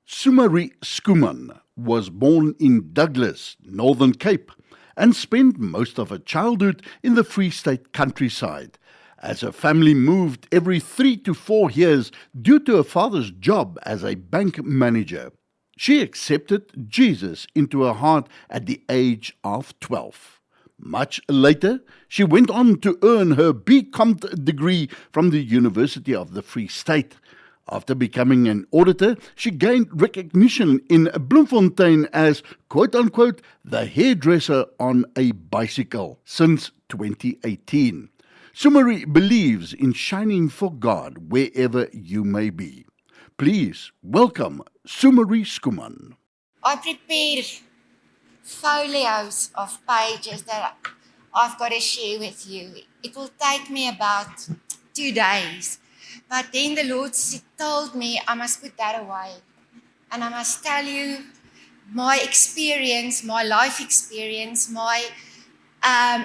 Sumari Schoeman was born in Douglas, Northern Cape, and spent most of her childhood in the Free State countryside, as her family moved every 3 to 4 years due to her father's job as a bank manager. She accepted Jesus into her heart at the age of 12. Much later, she went on to earn her BCom degree from the University of the Free State. After becoming an auditor, she gained recognition in Bloemfontein as, quote unquote, the hairdresser on a bicycle since 2018. Sumari believes in shining for God wherever you may be. Please welcome Sumari Schoeman. I prepare folios of pages that I've got to share with you. It will take me about 2 days. But then the Lord told me I must put that away. And I must tell you my experience, my life experience, my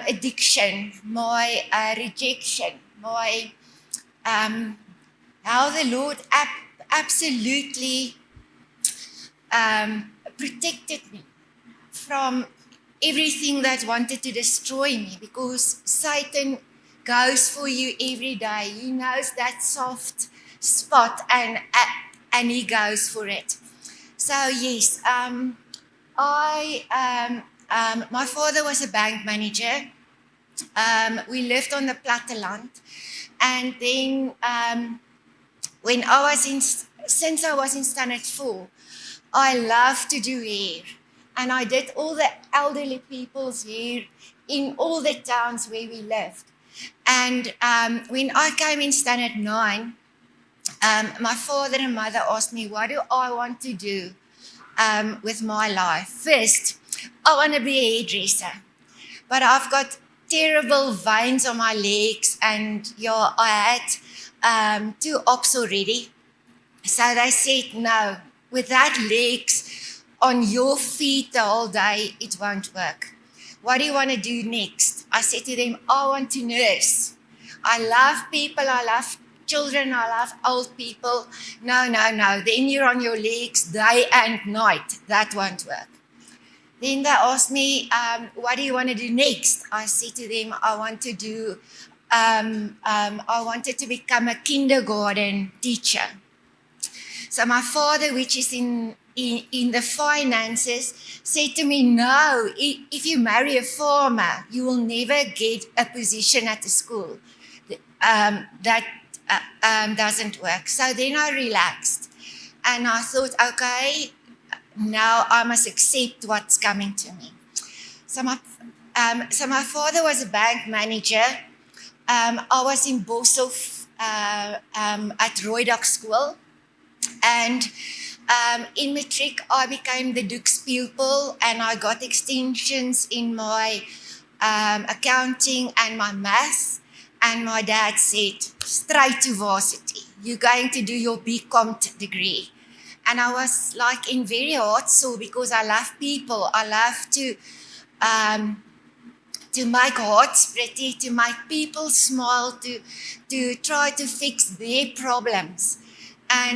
addiction, my rejection, my how the Lord absolutely protected me from everything that wanted to destroy me, because Satan goes for you every day. He knows that soft spot and he goes for it. So yes, my father was a bank manager. We lived on the platteland, and then since I was in standard 4, I loved to do hair, and I did all the elderly people's hair in all the towns where we lived. And when I came in standard 9, my father and mother asked me, what do I want to do with my life? First, I want to be a hairdresser, but I've got terrible veins on my legs, and I had 2 ops already. So they said, no, with that legs on your feet the whole day, it won't work. What do you want to do next? I said to them, I want to nurse. I love people, I love children, I love old people. No. Then you're on your legs day and night. That won't work. Then they asked me, what do you want to do next? I said to them, I wanted to become a kindergarten teacher. So my father, which is in the finances, said to me, no, if you marry a farmer, you will never get a position at the school. That doesn't work. So then I relaxed, and I thought, okay, now I must accept what's coming to me. So my father was a bank manager. I was in Boshoff at Roydock School. And in matric, I became the Duke's pupil, and I got extensions in my accounting and my maths. And my dad said, straight to varsity. You're going to do your BCom degree. And I was like in very hard sore, because I love people. I love to make hearts pretty, to make people smile, to try to fix their problems.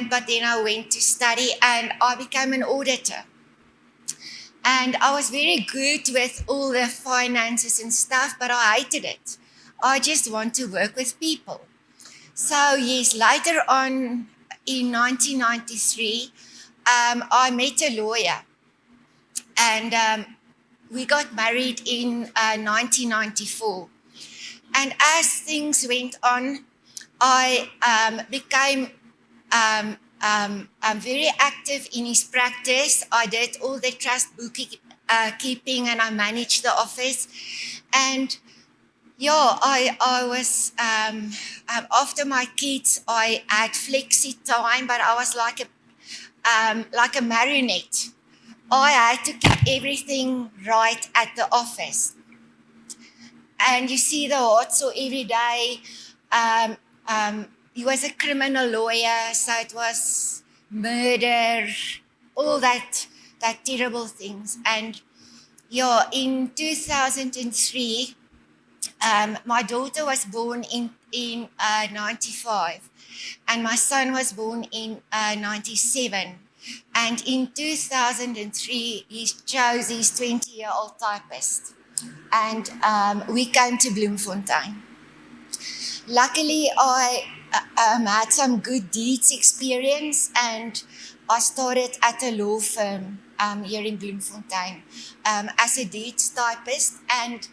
But then I went to study, and I became an auditor. And I was very good with all the finances and stuff, but I hated it. I just want to work with people. So yes, later on in 1993, I met a lawyer, and we got married in 1994. And as things went on, I became I'm very active in his practice. I did all the trust bookkeeping, and I managed the office. And I was after my kids, I had flexi time, but I was like a marionette. I had to keep everything right at the office. And you see the hot, so every day. He was a criminal lawyer, so it was murder, all that terrible things. And in 2003, my daughter was born in 95, and my son was born in 97. And in 2003, he chose his 20-year-old typist. And we came to Bloemfontein. Luckily, I had some good deeds experience, and I started at a law firm here in Bloemfontein as a deeds typist, and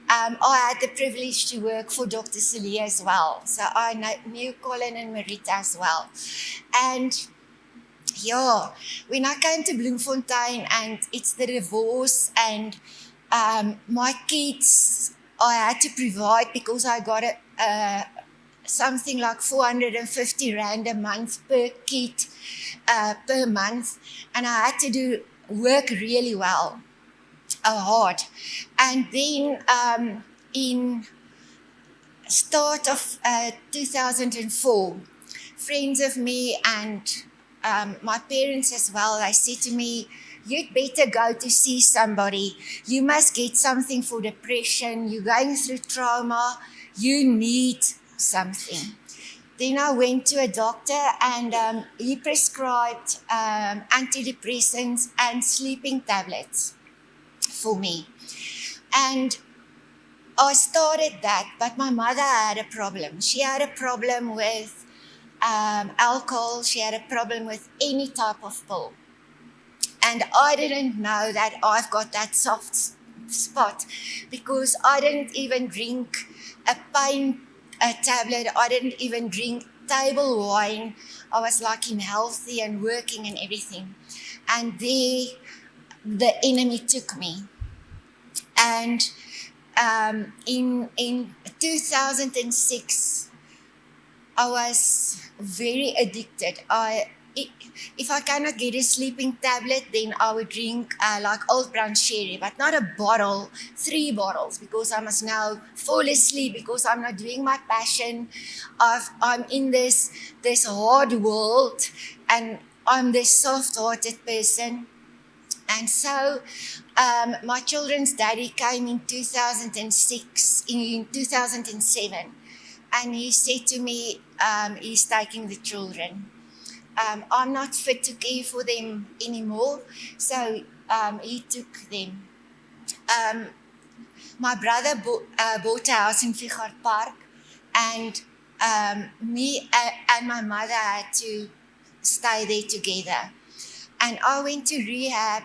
I had the privilege to work for Dr. Celia as well. So I knew Colin and Marita as well. And yeah, when I came to Bloemfontein and it's the divorce and my kids, I had to provide because I got something like 450 Rand a month per kid per month. And I had to do work really well, hard. And then in start of 2004, friends of me and my parents as well, they said to me, you'd better go to see somebody. You must get something for depression. You're going through trauma. You need something. Then I went to a doctor and he prescribed antidepressants and sleeping tablets for me. And I started that, but my mother had a problem. She had a problem with alcohol. She had a problem with any type of pill. And I didn't know that I've got that soft spot because I didn't even drink a pain tablet. I didn't even drink table wine. I was like healthy and working and everything. And there, the enemy took me. And in 2006, I was very addicted. If I cannot get a sleeping tablet, then I would drink like Old Brown Sherry, but not a bottle, 3 bottles, because I must now fall asleep because I'm not doing my passion. I'm in this hard world, and I'm this soft-hearted person. And so my children's daddy came in 2006, in 2007, and he said to me, he's taking the children. I'm not fit to care for them anymore, so he took them. My brother bought a house in Figart Park, and me and my mother had to stay there together. And I went to rehab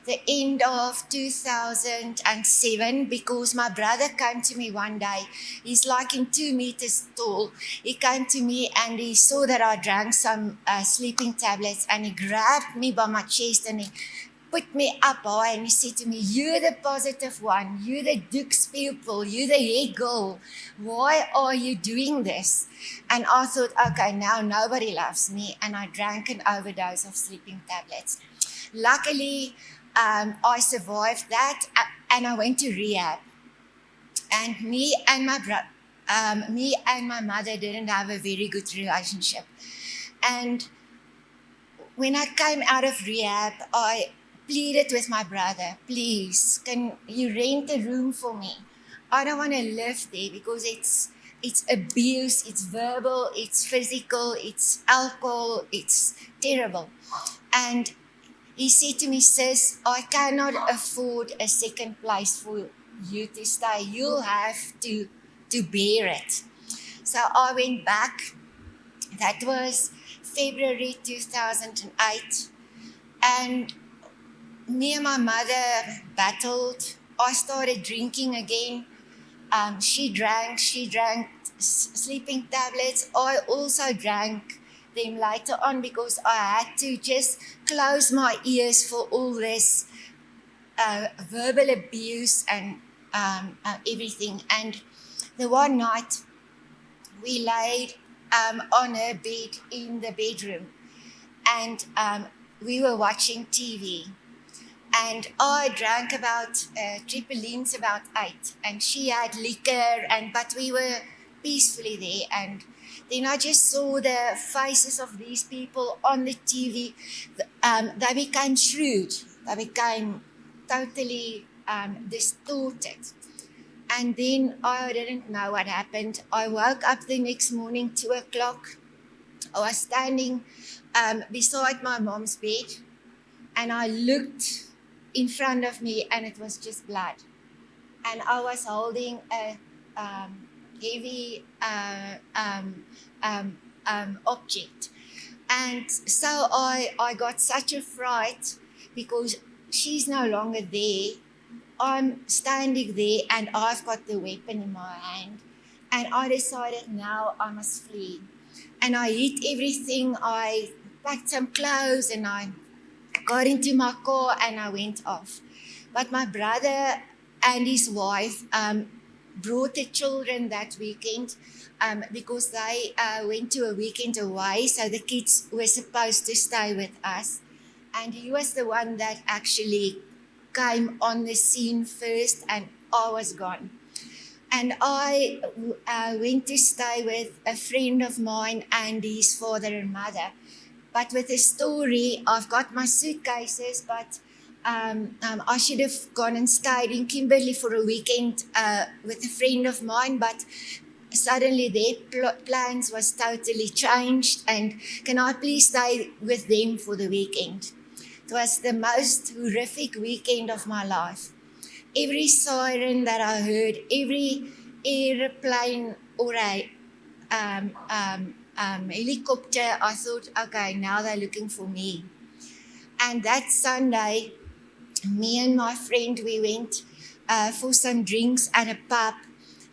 the end of 2007 because my brother came to me one day. He's like in 2 meters tall. He came to me and he saw that I drank some sleeping tablets, and he grabbed me by my chest and he put me up high and he said to me, you're the positive one, you're the Duke's pupil, you're the head girl. Why are you doing this? And I thought, okay, now nobody loves me, and I drank an overdose of sleeping tablets. Luckily, I survived that, and I went to rehab. And me and my mother didn't have a very good relationship. And when I came out of rehab, I pleaded with my brother, please, can you rent a room for me? I don't want to live there because it's abuse, it's verbal, it's physical, it's alcohol, it's terrible. And he said to me, sis, I cannot afford a second place for you to stay. You'll have to bear it. So I went back. That was February 2008. And me and my mother battled. I started drinking again. She drank sleeping tablets. I also drank them later on because I had to just close my ears for all this verbal abuse and everything. And the one night we laid on a bed in the bedroom, and we were watching TV. And I drank about tripolines about 8, and she had liquor, but we were peacefully there. And then I just saw the faces of these people on the TV. They became shrewd. They became totally distorted. And then I didn't know what happened. I woke up the next morning, 2 o'clock. I was standing beside my mom's bed, and I looked in front of me, and it was just blood. And I was holding a heavy object. And so I got such a fright because she's no longer there. I'm standing there and I've got the weapon in my hand. And I decided now I must flee. And I hid everything. I packed some clothes and I got into my car and I went off. But my brother and his wife brought the children that weekend because they went to a weekend away, so the kids were supposed to stay with us. And he was the one that actually came on the scene first, and I was gone. And I went to stay with a friend of mine and his father and mother. But with the story, I've got my suitcases, but I should have gone and stayed in Kimberley for a weekend with a friend of mine, but suddenly their plans was totally changed, and can I please stay with them for the weekend? It was the most horrific weekend of my life. Every siren that I heard, every airplane or a helicopter, I thought, okay, now they're looking for me. And that Sunday, me and my friend, we went for some drinks at a pub.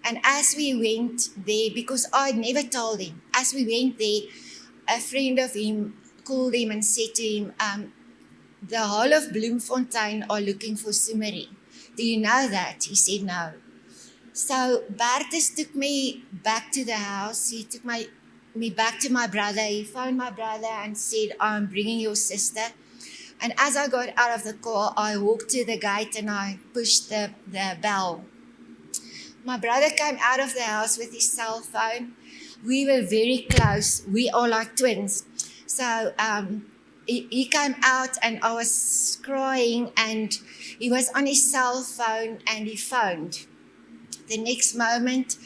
And as we went there, because I never told him, as we went there, a friend of him called him and said to him, the whole of Bloemfontein are looking for Sumari. Do you know that? He said no. So Bertus took me back to the house. He took me back to my brother. He phoned my brother and said, I'm bringing your sister. And as I got out of the car, I walked to the gate and I pushed the bell. My brother came out of the house with his cell phone. We were very close. We are like twins. So he came out and I was crying and he was on his cell phone and he phoned. The next moment,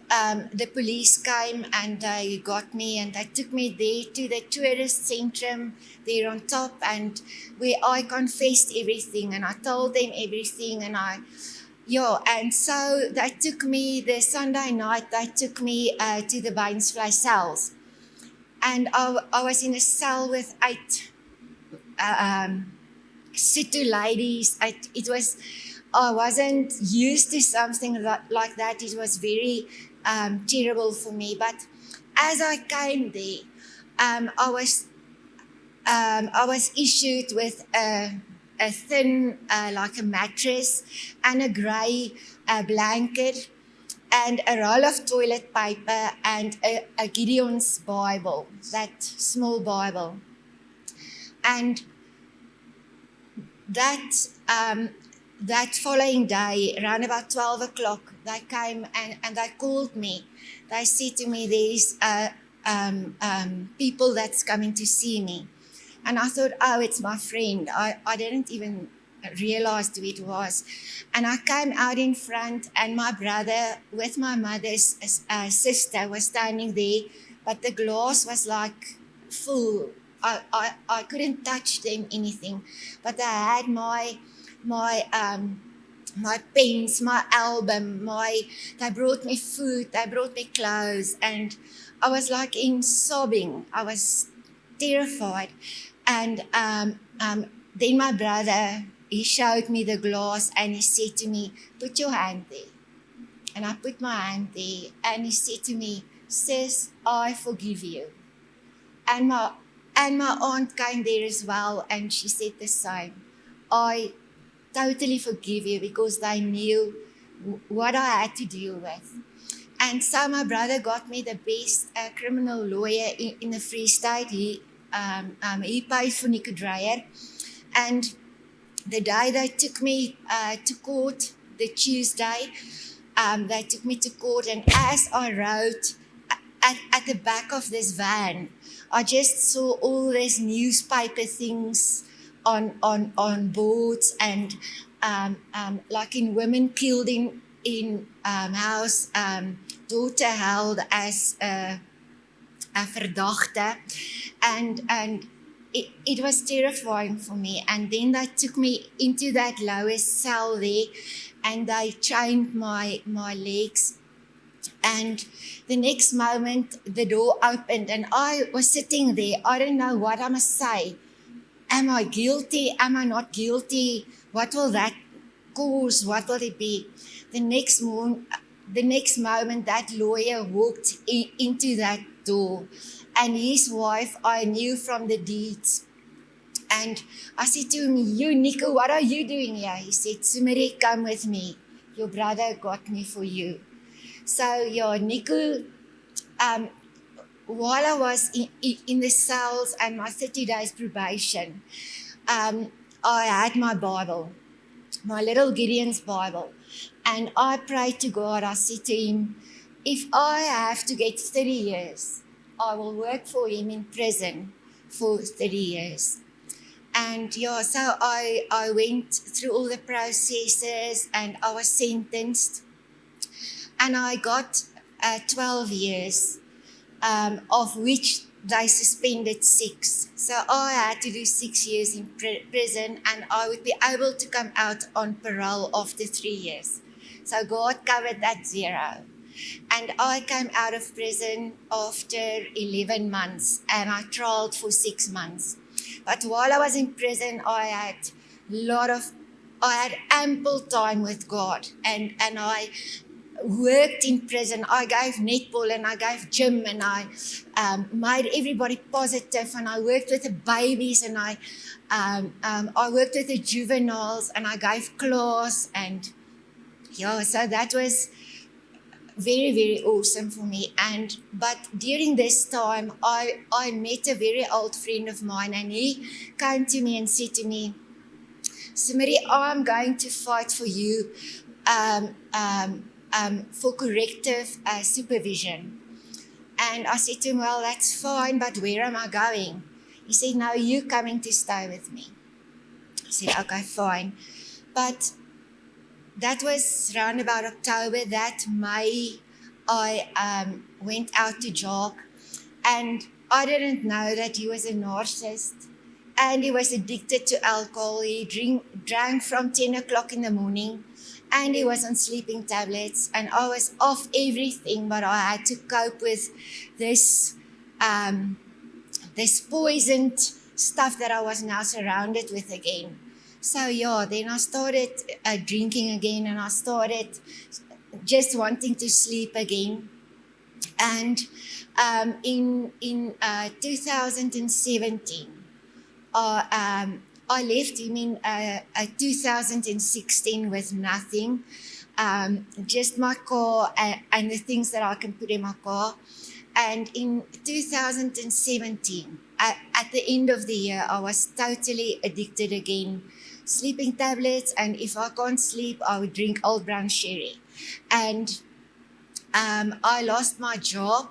the police came and they got me and they took me there to the tourist centrum there on top, and where I confessed everything and I told them everything, and and so they took me the Sunday night. They took me to the Beinsvlei cells, and I was in a cell with 8 Situ ladies. I wasn't used to something like that. It was very terrible for me. But as I came there, I was issued with a thin, like a mattress, and a grey blanket, and a roll of toilet paper, and a Gideon's Bible, that small Bible. And that following day, around about 12 o'clock, they came and they called me. They said to me, there's people that's coming to see me. And I thought, oh, it's my friend. I didn't even realize who it was. And I came out in front, and my brother with my mother's sister was standing there, but the glass was like full. I couldn't touch them anything, but I had my pens, my album, they brought me food, they brought me clothes, and I was like in sobbing. I was terrified. And then my brother, he showed me the glass and he said to me, put your hand there. And I put my hand there, and he said to me, sis, I forgive you. And my aunt came there as well, and she said the same. I totally forgive you, because they knew what I had to deal with. And so my brother got me the best criminal lawyer in the Free State. He paid for Nico Dreyer. And the day they took me to court, the Tuesday, they took me to court, and as I rode at the back of this van, I just saw all these newspaper things on boards, and like in women killed in house, daughter held as verdagte, and it was terrifying for me. And then they took me into that lowest cell there, and they chained my legs. And the next moment, the door opened, and I was sitting there. I don't know what I must say. Am I guilty? Am I not guilty? What will that cause? What will it be? The next moment, that lawyer walked into that door, and his wife I knew from the deeds. And I said to him, "You, Nico, what are you doing here?" He said, "Sumari, come with me. Your brother got me for you." So, yeah, Nico, while I was in the cells and my 30 days probation, I had my Bible, my little Gideon's Bible, and I prayed to God. I said to him, if I have to get 30 years, I will work for him in prison for 30 years. And yeah, so I went through all the processes and I was sentenced. And I got 12 years, of which they suspended 6. So I had to do 6 years in prison, and I would be able to come out on parole after 3 years. So God covered that 0. And I came out of prison after 11 months, and I trialed for 6 months. But while I was in prison, I had ample time with God, and I worked in prison. I gave netball and I gave gym, and I made everybody positive, and I worked with the babies, and I worked with the juveniles, and I gave class, and yeah, so that was very, very awesome for me. But during this time, I met a very old friend of mine, and he came to me and said to me, "Sumari, I'm going to fight for you for corrective supervision." And I said to him, "Well, that's fine, but where am I going?" He said, "No, you're coming to stay with me." I said, "Okay, fine." But that was around about October. That May, I went out to jog, and I didn't know that he was a narcissist, and he was addicted to alcohol. He drank from 10 o'clock in the morning, and he was on sleeping tablets, and I was off everything, but I had to cope with this poisoned stuff that I was now surrounded with again. So yeah, then I started drinking again, and I started just wanting to sleep again. And in 2017, I left him in 2016 with nothing, just my car and the things that I can put in my car. And in 2017, at the end of the year, I was totally addicted again. Sleeping tablets, and if I can't sleep, I would drink Old Brown Sherry. And I lost my job.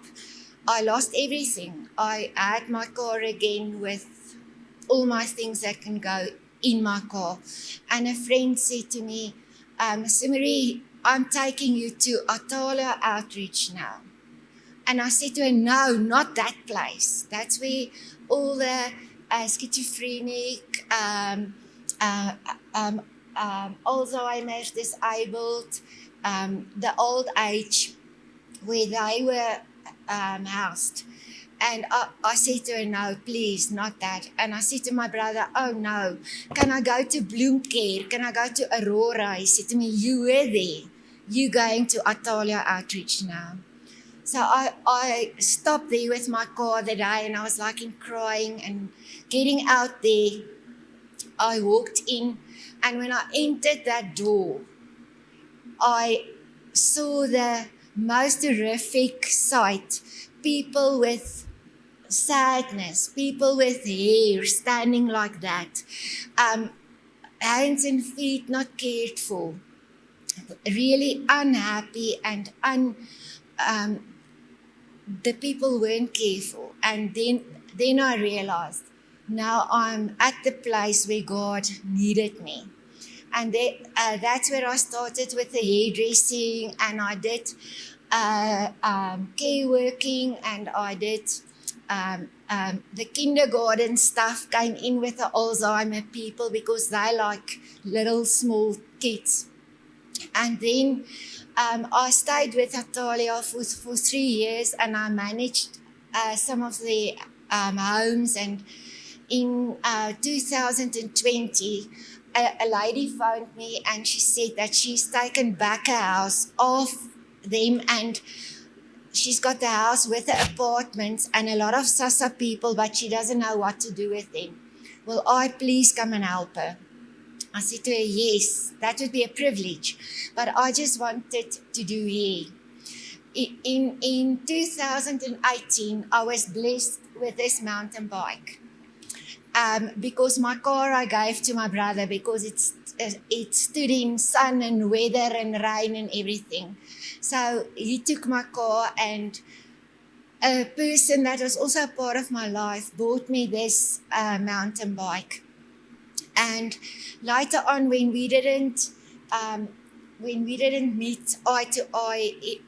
I lost everything. I had my car again with all my things that can go in my car. And a friend said to me, "Sumari, I'm taking you to Atalia Outreach now." And I said to her, "No, not that place. That's where all the schizophrenic, Alzheimer's, disabled, the old age, where they were housed." And I said to her, "No, please, not that." And I said to my brother, "Oh no, can I go to Bloemcare? Can I go to Aurora?" He said to me, "You were there. You're going to Atalia Outreach now." So I stopped there with my car that day, and I was like crying, and getting out there, I walked in, and when I entered that door, I saw the most horrific sight. People with sadness, people with hair standing like that, hands and feet not cared for, really unhappy, and the people weren't careful. And then I realized, now I'm at the place where God needed me. And that's where I started with the hairdressing, and I did care working, and I did the kindergarten stuff came in with the Alzheimer people because they like little small kids. And then I stayed with Natalia for 3 years, and I managed some of the homes. And in 2020, a lady phoned me and she said that she's taken back a house off them, and she's got the house with the apartments and a lot of Sasa people, but she doesn't know what to do with them. Will I please come and help her? I said to her, yes, that would be a privilege, but I just wanted to do hair. In 2018, I was blessed with this mountain bike because my car I gave to my brother because it stood in sun and weather and rain and everything. So he took my car, and a person that was also a part of my life bought me this mountain bike. And later on, when we didn't meet eye to eye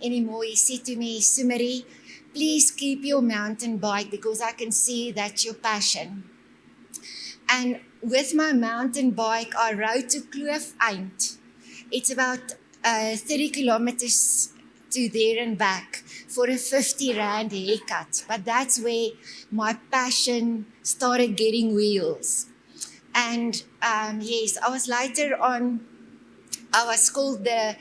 anymore, he said to me, Sumari, please keep your mountain bike because I can see that's your passion. And with my mountain bike, I rode to Kloofeind. It's about 30 kilometers to there and back for a 50 Rand haircut. But that's where my passion started getting wheels. And yes, I was later on, I was called the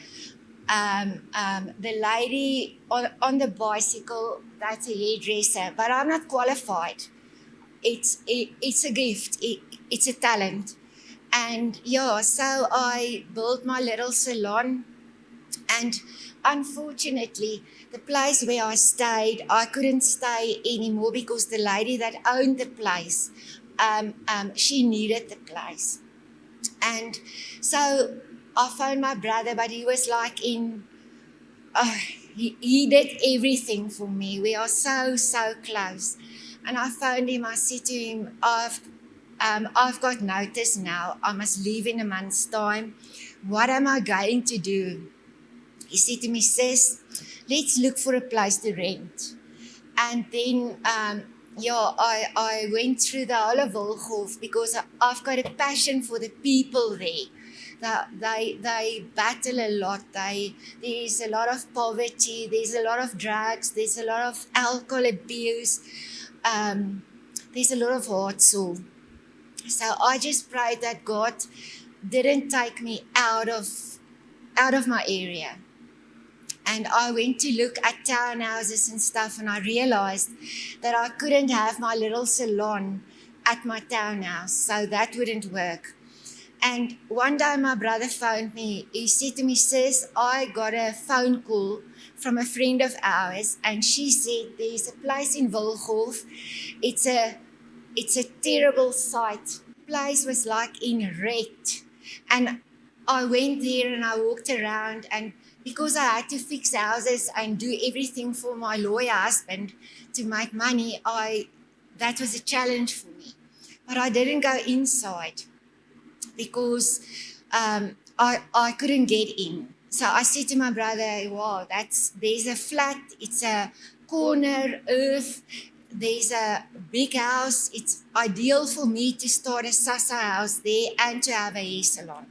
lady on the bicycle that's a hairdresser, but I'm not qualified. It's a gift. It's a talent. And yeah, so I built my little salon, and unfortunately, the place where I stayed, I couldn't stay anymore because the lady that owned the place, she needed the place. And so I phoned my brother, but he was like he did everything for me. We are so close. And I phoned him, I said to him, I've got notice now. I must leave in a month's time. What am I going to do? He said to me, sis, let's look for a place to rent. And then, I went through the whole of Wilgolf because I've got a passion for the people there. They battle a lot. There's a lot of poverty. There's a lot of drugs. There's a lot of alcohol abuse. There's a lot of heart sore. So I just prayed that God didn't take me out of my area. And I went to look at townhouses and stuff, and I realized that I couldn't have my little salon at my townhouse, so that wouldn't work. And one day my brother phoned me. He said to me, sis, I got a phone call from a friend of ours, and she said there's a place in Wilgolf. It's a terrible sight. The place was like in wrecked. And I went there and I walked around, and because I had to fix houses and do everything for my lawyer husband to make money, that was a challenge for me. But I didn't go inside because I couldn't get in. So I said to my brother, wow, there's a flat, it's a corner earth, there's a big house. It's ideal for me to start a Sasa house there and to have a hair salon.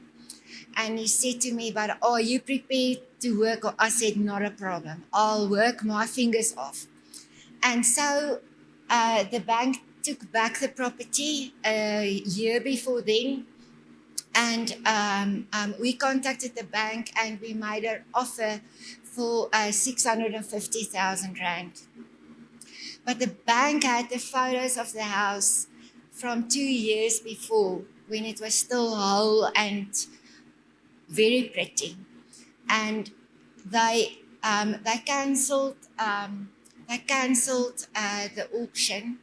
And he said to me, but are you prepared to work? I said, not a problem. I'll work my fingers off. And so the bank took back the property a year before then. And we contacted the bank and we made an offer for 650,000 Rand. But the bank had the photos of the house from 2 years before when it was still whole and very pretty. And they cancelled the auction,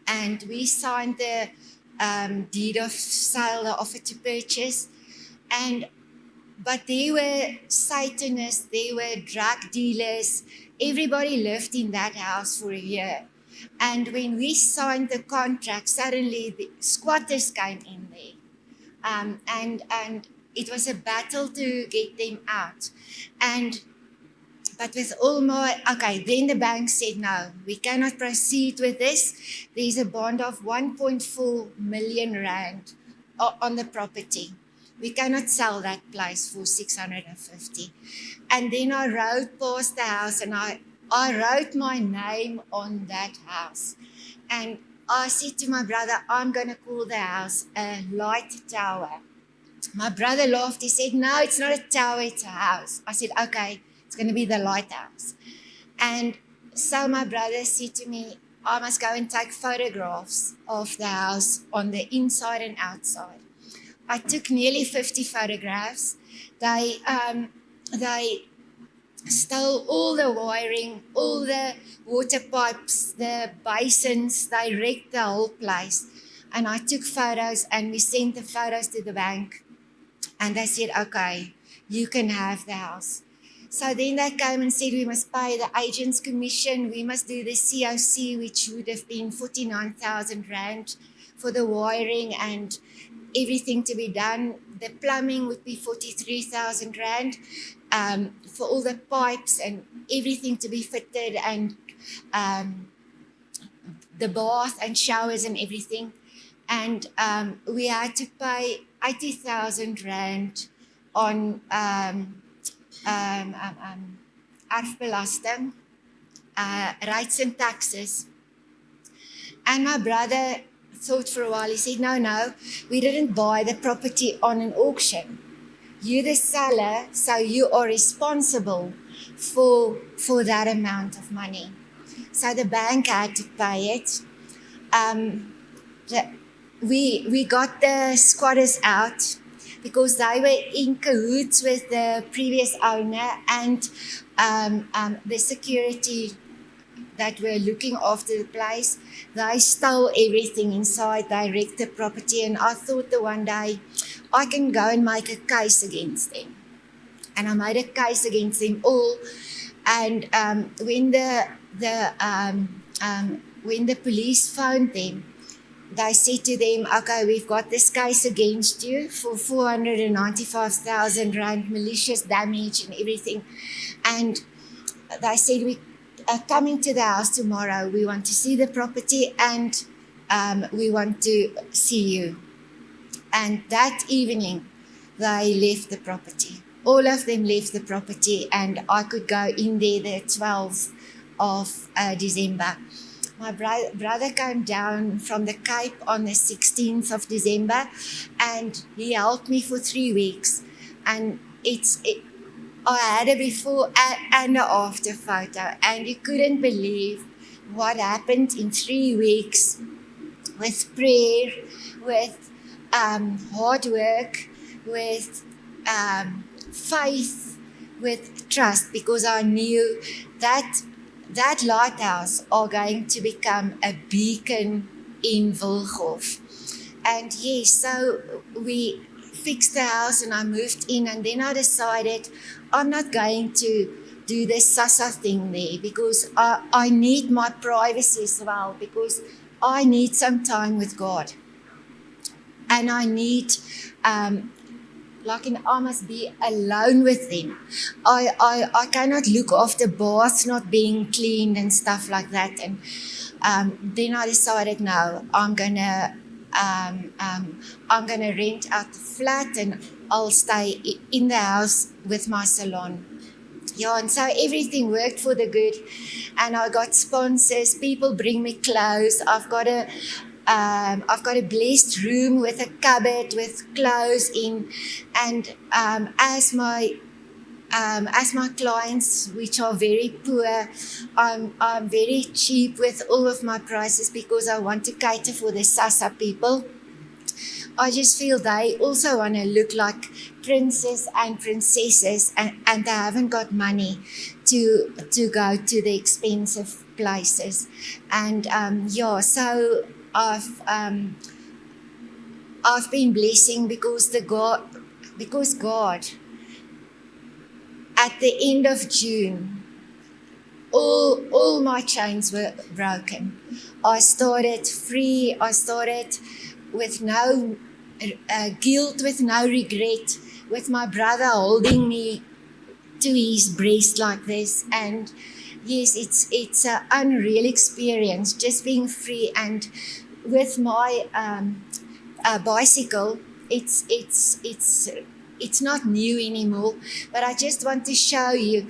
and we signed the deed of sale, the offer to purchase. But there were Satanists, there were drug dealers. Everybody lived in that house for a year. And when we signed the contract, suddenly the squatters came in there. And it was a battle to get them out. And But with all my, okay, then the bank said, no, we cannot proceed with this. There's a bond of 1.4 million rand on the property. We cannot sell that place for 650. And then I rode past the house and I wrote my name on that house. And I said to my brother, I'm going to call the house a light tower. My brother laughed. He said, no, it's not a tower, it's a house. I said, okay, it's going to be the lighthouse. And so my brother said to me, I must go and take photographs of the house on the inside and outside. I took nearly 50 photographs. They stole all the wiring, all the water pipes, the basins. They wrecked the whole place. And I took photos and we sent the photos to the bank. And they said, okay, you can have the house. So then they came and said, we must pay the agent's commission. We must do the COC, which would have been 49,000 rand for the wiring and everything to be done. The plumbing would be 43,000 rand for all the pipes and everything to be fitted, and the bath and showers and everything. And we had to pay 80,000 rand on erfbelasting, rates and taxes. And my brother thought for a while. He said, no, we didn't buy the property on an auction. You're the seller, so you are responsible for that amount of money. So the bank had to pay it. We got the squatters out because they were in cahoots with the previous owner and the security that were looking after the place. They stole everything inside. They wrecked the property, and I thought that one day I can go and make a case against them. And I made a case against them all. And when the police phoned them, they said to them, okay, we've got this case against you for 495,000 rand, malicious damage and everything. And they said, we are coming to the house tomorrow. We want to see the property and we want to see you. And that evening, they left the property. All of them left the property, and I could go in there the 12th of December. My brother came down from the Cape on the 16th of December, and he helped me for 3 weeks. And I had a before and a after photo, and you couldn't believe what happened in 3 weeks with prayer, with hard work, with faith, with trust, because I knew that lighthouse are going to become a beacon in Wilhof. And yes, so we fixed the house and I moved in, and then I decided I'm not going to do the SASA thing there because I need my privacy as well, because I need some time with God. And I need, I must be alone with them. I cannot look after baths not being cleaned and stuff like that. And then I decided, no, I'm gonna rent out the flat and I'll stay in the house with my salon. Yeah, and so everything worked for the good, and I got sponsors. People bring me clothes. I've got a blessed room with a cupboard with clothes in, and as my clients, which are very poor, I'm very cheap with all of my prices because I want to cater for the SASA people. I just feel they also want to look like princes and princesses, and they haven't got money to go to the expensive places. And so I've been blessing because God at the end of June, all my chains were broken. I started free. I started with no guilt, with no regret, with my brother holding me to his breast like this. And yes, it's an unreal experience, just being free. And with my bicycle, it's not new anymore, but I just want to show you.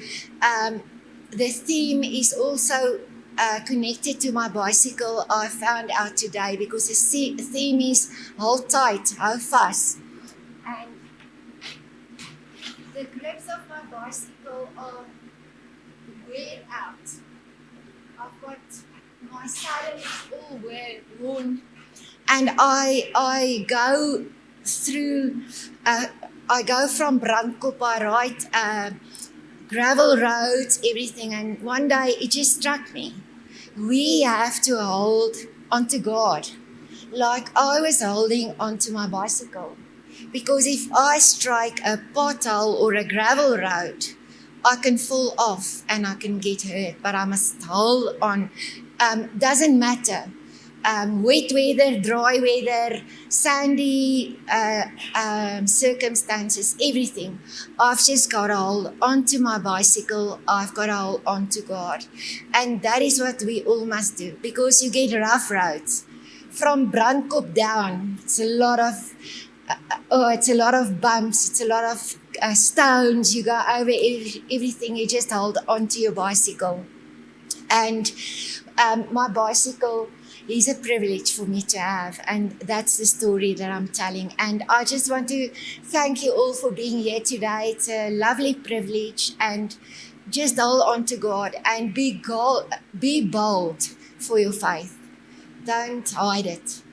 The theme is also connected to my bicycle, I found out today, because the theme is hold tight, hold fast. And the grips of my bicycle are wear out. I've got my saddle is all worn, and I go through. I go from Brandkop, I ride gravel roads, everything, and one day it just struck me. We have to hold onto God, like I was holding onto my bicycle, because if I strike a pothole or a gravel road, I can fall off and I can get hurt, but I must hold on. Doesn't matter. Wet weather, dry weather, sandy circumstances, everything. I've just got to hold onto my bicycle. I've got to hold onto God. And that is what we all must do, because you get rough roads. From Brandkop down, it's a lot of bumps, it's a lot of stones. You go over everything, you just hold onto your bicycle. And my bicycle is a privilege for me to have, and that's the story that I'm telling. And I just want to thank you all for being here today. It's a lovely privilege, and just hold on to God and be bold for your faith. Don't hide it.